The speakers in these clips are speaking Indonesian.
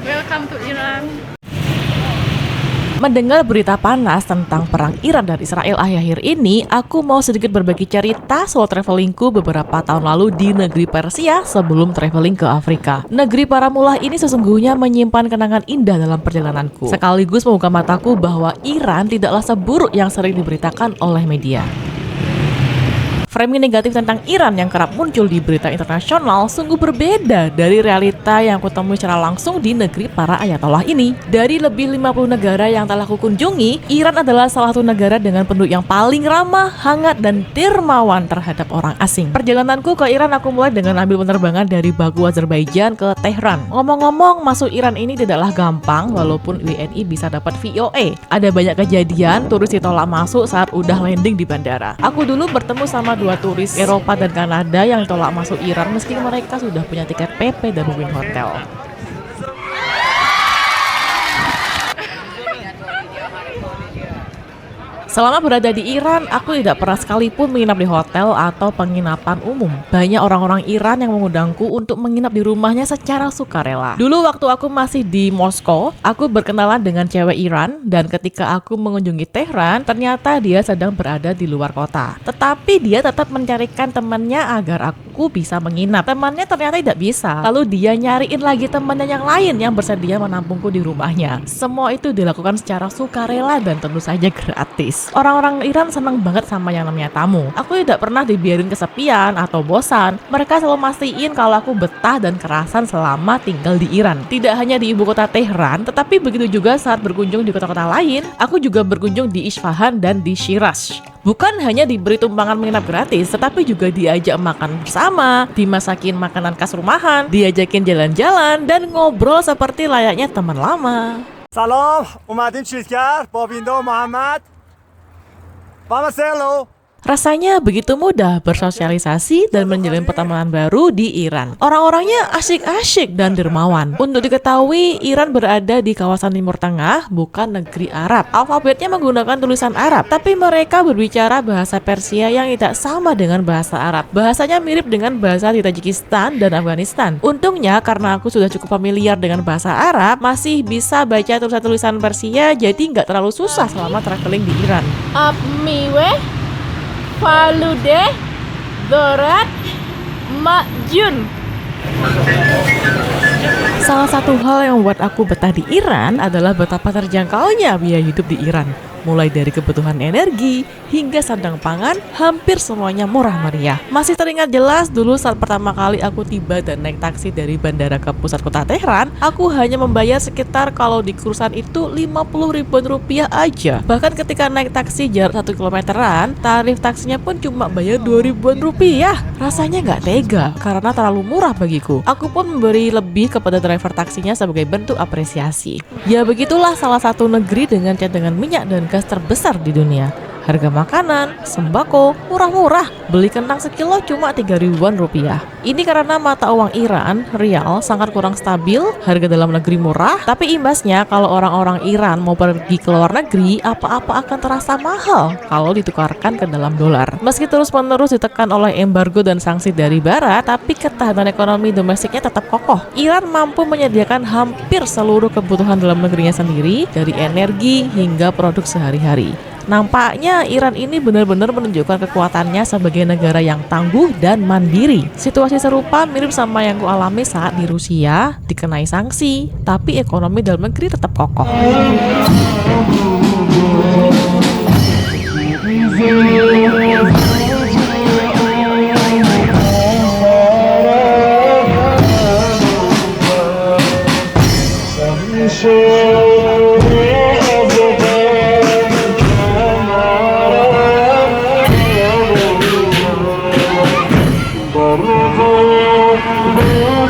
Welcome to Iran. Mendengar berita panas tentang perang Iran dan Israel akhir-akhir ini, aku mau sedikit berbagi cerita soal travelingku beberapa tahun lalu di negeri Persia sebelum traveling ke Afrika. Negeri para mullah ini sesungguhnya menyimpan kenangan indah dalam perjalananku, sekaligus membuka mataku bahwa Iran tidaklah seburuk yang sering diberitakan oleh media. Framing negatif tentang Iran yang kerap muncul di berita internasional sungguh berbeda dari realita yang aku temui secara langsung di negeri para ayatollah ini. Dari lebih 50 negara yang telah kukunjungi, Iran adalah salah satu negara dengan penduduk yang paling ramah, hangat, dan dermawan terhadap orang asing. Perjalananku ke Iran aku mulai dengan ambil penerbangan dari Baku, Azerbaijan ke Tehran. Ngomong-ngomong, masuk Iran ini tidaklah gampang walaupun WNI bisa dapat VOA. Ada banyak kejadian turis ditolak masuk saat udah landing di bandara. Aku dulu bertemu sama dua turis Eropa dan Kanada yang tolak masuk Iran meski mereka sudah punya tiket PP dan booking hotel. Selama berada di Iran, aku tidak pernah sekalipun menginap di hotel atau penginapan umum. Banyak orang-orang Iran yang mengundangku untuk menginap di rumahnya secara sukarela. Dulu waktu aku masih di Moskow, aku berkenalan dengan cewek Iran dan ketika aku mengunjungi Tehran, ternyata dia sedang berada di luar kota. Tetapi dia tetap mencarikan temannya agar aku bisa menginap. Temannya ternyata tidak bisa. Lalu dia nyariin lagi temannya yang lain yang bersedia menampungku di rumahnya. Semua itu dilakukan secara sukarela dan tentu saja gratis. Orang-orang Iran senang banget sama yang namanya tamu. Aku tidak pernah dibiarin kesepian atau bosan. Mereka selalu mastiin kalau aku betah dan kerasan selama tinggal di Iran. Tidak hanya di ibu kota Tehran, tetapi begitu juga saat berkunjung di kota-kota lain. Aku juga berkunjung di Isfahan dan di Shiraz. Bukan hanya diberi tumpangan menginap gratis, tetapi juga diajak makan bersama, dimasakin makanan khas rumahan, diajakin jalan-jalan, dan ngobrol seperti layaknya teman lama. سلام اومدیم چیزگر با ویندو محمد Mama hello. Rasanya begitu mudah bersosialisasi dan menjalin pertemanan baru di Iran. Orang-orangnya asyik-asyik dan dermawan. Untuk diketahui, Iran berada di kawasan Timur Tengah, bukan negeri Arab. Alfabetnya menggunakan tulisan Arab, tapi mereka berbicara bahasa Persia yang tidak sama dengan bahasa Arab. Bahasanya mirip dengan bahasa di Tajikistan dan Afghanistan. Untungnya, karena aku sudah cukup familiar dengan bahasa Arab, masih bisa baca tulisan-tulisan Persia, jadi nggak terlalu susah selama traveling di Iran. Miwe, Falude, Dorat, Makjun. Salah satu hal yang membuat aku betah di Iran adalah betapa terjangkaunya biaya hidup di Iran. Mulai dari kebutuhan energi hingga sandang pangan, hampir semuanya murah meriah. Masih teringat jelas dulu saat pertama kali aku tiba dan naik taksi dari bandara ke pusat kota Tehran, aku hanya membayar sekitar kalau di kursan itu 50 ribuan rupiah aja. Bahkan ketika naik taksi jarak 1 kilometeran, tarif taksinya pun cuma bayar 2 ribuan rupiah. Rasanya nggak tega karena terlalu murah bagiku. Aku pun memberi lebih kepada driver taksinya sebagai bentuk apresiasi. Ya begitulah salah satu negeri dengan cadangan minyak dan gas terbesar di dunia. Harga makanan, sembako, murah-murah. Beli kentang sekilo cuma 3 ribuan rupiah. Ini karena mata uang Iran, rial, sangat kurang stabil, harga dalam negeri murah, tapi imbasnya kalau orang-orang Iran mau pergi ke luar negeri, apa-apa akan terasa mahal kalau ditukarkan ke dalam dolar. Meski terus-menerus ditekan oleh embargo dan sanksi dari barat, tapi ketahanan ekonomi domestiknya tetap kokoh. Iran mampu menyediakan hampir seluruh kebutuhan dalam negerinya sendiri, dari energi hingga produk sehari-hari. Nampaknya Iran ini benar-benar menunjukkan kekuatannya sebagai negara yang tangguh dan mandiri. Situasi serupa mirip sama yang kualami saat di Rusia, dikenai sanksi, tapi ekonomi dalam negeri tetap kokoh.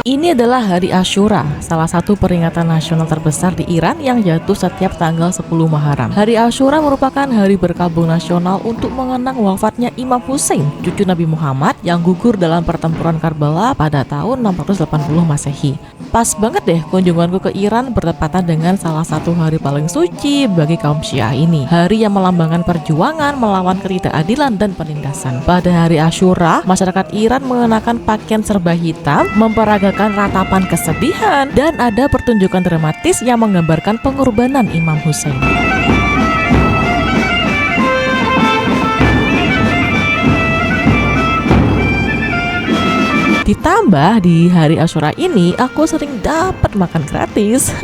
Ini adalah Hari Asyura, salah satu peringatan nasional terbesar di Iran yang jatuh setiap tanggal 10 Muharram. Hari Asyura merupakan hari berkabung nasional untuk mengenang wafatnya Imam Hussein, cucu Nabi Muhammad yang gugur dalam pertempuran Karbala pada tahun 680 Masehi. Pas banget deh kunjunganku ke Iran bertepatan dengan salah satu hari paling suci bagi kaum Syiah ini. Hari yang melambangkan perjuangan melawan ketidakadilan dan penindasan. Pada hari Asyura, masyarakat Iran mengenakan pakaian serba hitam, memperagakan tatapan kesedihan, dan ada pertunjukan dramatis yang menggambarkan pengorbanan Imam Hussein. Ditambah di hari Asyura ini aku sering dapat makan gratis.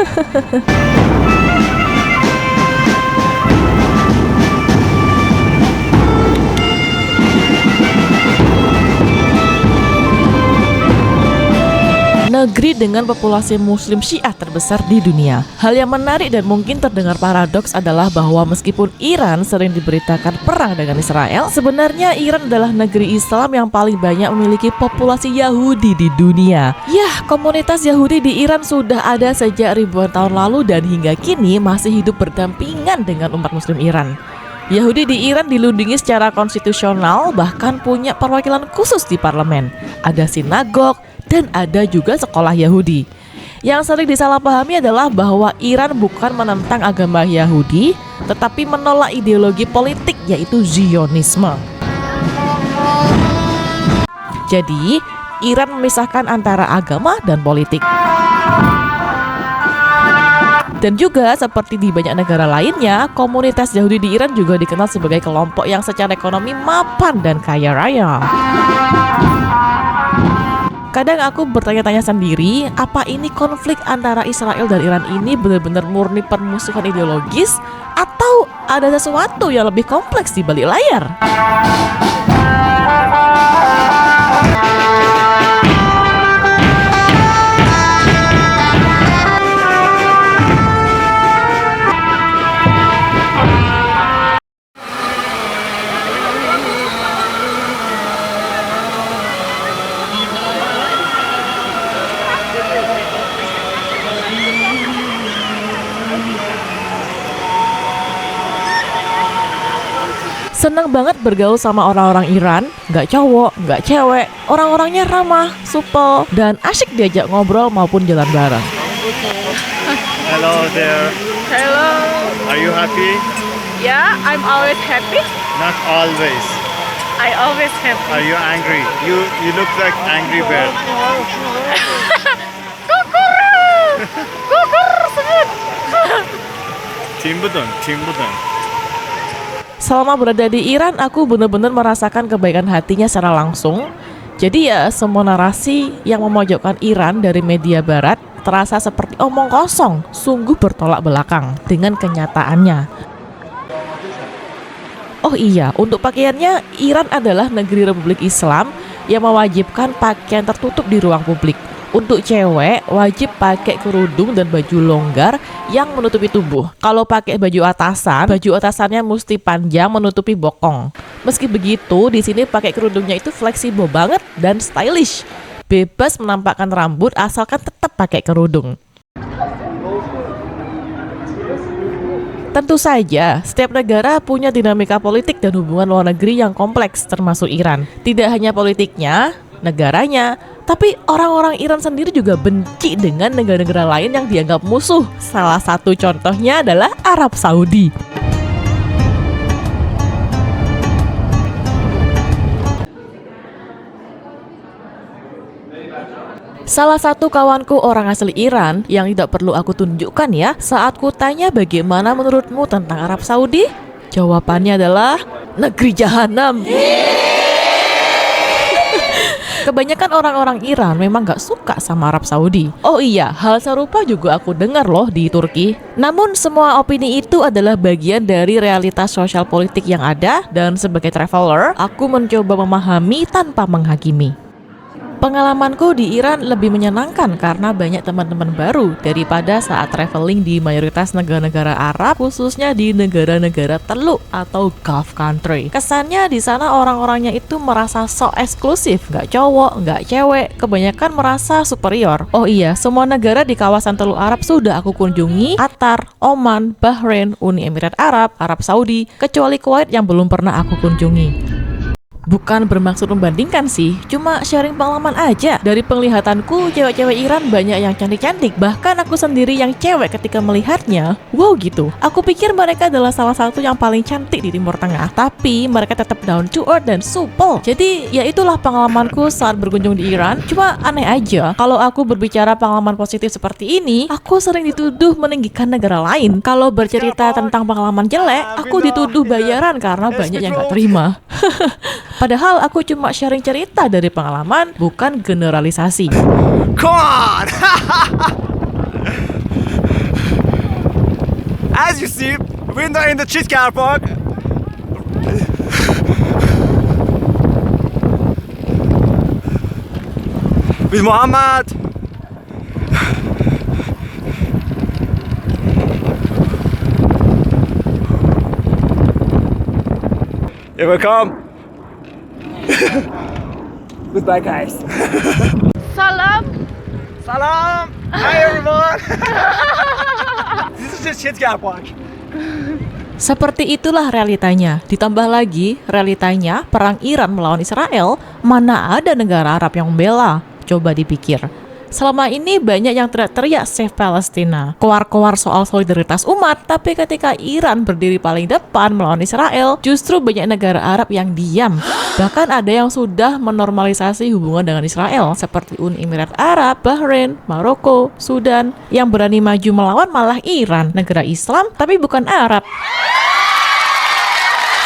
Negeri dengan populasi muslim Syiah terbesar di dunia. Hal yang menarik dan mungkin terdengar paradoks adalah bahwa meskipun Iran sering diberitakan perang dengan Israel, sebenarnya Iran adalah negeri Islam yang paling banyak memiliki populasi Yahudi di dunia. Yah, komunitas Yahudi di Iran sudah ada sejak ribuan tahun lalu dan hingga kini masih hidup berdampingan dengan umat muslim Iran. Yahudi di Iran dilindungi secara konstitusional, bahkan punya perwakilan khusus di parlemen. Ada sinagog, dan ada juga sekolah Yahudi. Yang sering disalahpahami adalah bahwa Iran bukan menentang agama Yahudi, tetapi menolak ideologi politik yaitu Zionisme. Jadi, Iran memisahkan antara agama dan politik. Dan juga seperti di banyak negara lainnya, komunitas Yahudi di Iran juga dikenal sebagai kelompok yang secara ekonomi mapan dan kaya raya. Kadang aku bertanya-tanya sendiri, apa ini konflik antara Israel dan Iran ini benar-benar murni permusuhan ideologis atau ada sesuatu yang lebih kompleks di balik layar? Senang banget bergaul sama orang-orang Iran, nggak cowok, nggak cewek, orang-orangnya ramah, supel, dan asyik diajak ngobrol maupun jalan bareng. Hello there. Hello. Are you happy? Yeah, I'm always happy. Not always. I always happy. Are you angry? You look like angry bird. Timbudun. Selama berada di Iran, aku benar-benar merasakan kebaikan hatinya secara langsung. Jadi ya, semua narasi yang memojokkan Iran dari media barat terasa seperti omong kosong, sungguh bertolak belakang dengan kenyataannya. Oh iya, untuk pakaiannya, Iran adalah negeri Republik Islam yang mewajibkan pakaian tertutup di ruang publik. Untuk cewek, wajib pakai kerudung dan baju longgar yang menutupi tubuh. Kalau pakai baju atasannya mesti panjang menutupi bokong. Meski begitu, di sini pakai kerudungnya itu fleksibel banget dan stylish. Bebas menampakkan rambut asalkan tetap pakai kerudung. Tentu saja, setiap negara punya dinamika politik dan hubungan luar negeri yang kompleks, termasuk Iran. Tidak hanya politiknya, negaranya, tapi orang-orang Iran sendiri juga benci dengan negara-negara lain yang dianggap musuh. Salah satu contohnya adalah Arab Saudi. Salah satu kawanku orang asli Iran yang tidak perlu aku tunjukkan ya, saat ku tanya bagaimana menurutmu tentang Arab Saudi, jawabannya adalah negeri jahanam. Kebanyakan orang-orang Iran memang gak suka sama Arab Saudi. Oh iya, hal serupa juga aku dengar loh di Turki. Namun semua opini itu adalah bagian dari realitas sosial politik yang ada, dan sebagai traveler, aku mencoba memahami tanpa menghakimi. Pengalamanku di Iran lebih menyenangkan karena banyak teman-teman baru daripada saat traveling di mayoritas negara-negara Arab, khususnya di negara-negara Teluk atau Gulf country. Kesannya di sana orang-orangnya itu merasa sok eksklusif, nggak cowok, nggak cewek, kebanyakan merasa superior. Oh iya, semua negara di kawasan Teluk Arab sudah aku kunjungi: Qatar, Oman, Bahrain, Uni Emirat Arab, Arab Saudi, kecuali Kuwait yang belum pernah aku kunjungi. Bukan bermaksud membandingkan sih, cuma sharing pengalaman aja. Dari penglihatanku, cewek-cewek Iran banyak yang cantik-cantik. Bahkan aku sendiri yang cewek ketika melihatnya, wow gitu. Aku pikir mereka adalah salah satu yang paling cantik di Timur Tengah, tapi mereka tetap down to earth dan supel. Jadi ya itulah pengalamanku saat berkunjung di Iran. Cuma aneh aja, kalau aku berbicara pengalaman positif seperti ini, aku sering dituduh meninggikan negara lain. Kalau bercerita tentang pengalaman jelek, aku dituduh bayaran karena banyak yang gak terima. Padahal aku cuma sharing cerita dari pengalaman, bukan generalisasi. Come on! As you see, window in the cheese car park. With Muhammad. You're welcome. Goodbye, guys. Salam. Salam. Hi, everyone. This is just shit car park. Seperti itulah realitanya. Ditambah lagi, realitanya perang Iran melawan Israel, mana ada negara Arab yang membela? Coba dipikir. Selama ini banyak yang teriak-teriak Save Palestina, koar-koar soal solidaritas umat, tapi ketika Iran berdiri paling depan melawan Israel, justru banyak negara Arab yang diam. Bahkan ada yang sudah menormalisasi hubungan dengan Israel, seperti Uni Emirat Arab, Bahrain, Maroko, Sudan. Yang berani maju melawan malah Iran, negara Islam tapi bukan Arab.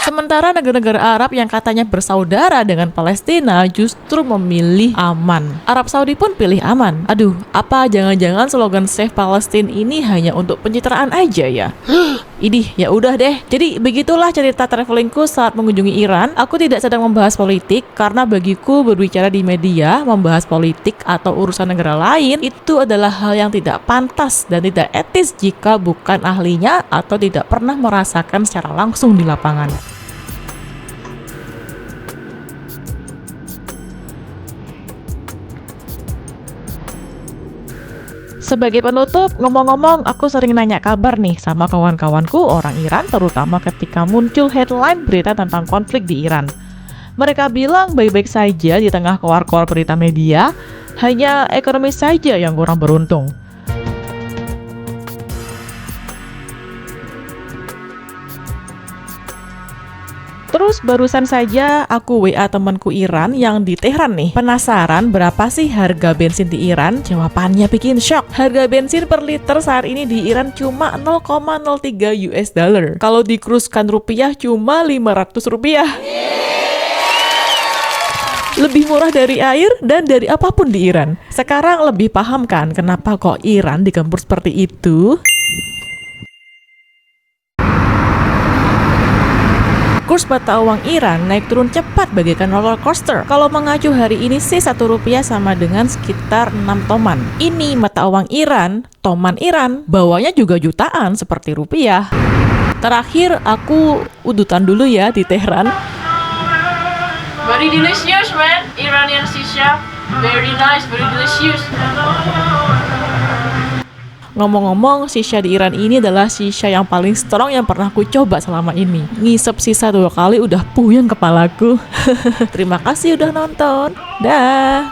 Sementara negara-negara Arab yang katanya bersaudara dengan Palestina justru memilih aman. Arab Saudi pun pilih aman. Aduh, apa jangan-jangan slogan Save Palestine ini hanya untuk pencitraan aja ya? Idih, ya udah deh. Jadi begitulah cerita travelingku saat mengunjungi Iran. Aku tidak sedang membahas politik karena bagiku berbicara di media, membahas politik atau urusan negara lain itu adalah hal yang tidak pantas dan tidak etis jika bukan ahlinya atau tidak pernah merasakan secara langsung di lapangan. Sebagai penutup, ngomong-ngomong, aku sering nanya kabar nih sama kawan-kawanku orang Iran, terutama ketika muncul headline berita tentang konflik di Iran. Mereka bilang baik-baik saja di tengah koar-koar berita media, hanya ekonomi saja yang kurang beruntung. Terus barusan saja aku WA temanku Iran yang di Tehran nih. Penasaran berapa sih harga bensin di Iran? Jawabannya bikin shock. Harga bensin per liter saat ini di Iran cuma 0,03 US dollar. Kalau dikuruskan rupiah cuma 500 rupiah. Lebih murah dari air dan dari apapun di Iran. Sekarang lebih paham kan kenapa kok Iran digempur seperti itu? Kurs mata uang Iran naik turun cepat bagaikan roller coaster. Kalau mengacu hari ini sih 1 rupiah sama dengan sekitar 6 toman. Ini mata uang Iran, toman Iran, bawahnya juga jutaan seperti rupiah. Terakhir aku udutan dulu ya di Tehran. Very delicious, man. Iranian shisha. Very nice, very delicious. Ngomong-ngomong, shisha di Iran ini adalah shisha yang paling strong yang pernah aku coba selama ini. Ngisep sisa 2 kali udah puyeng kepalaku. Terima kasih udah nonton. Dah.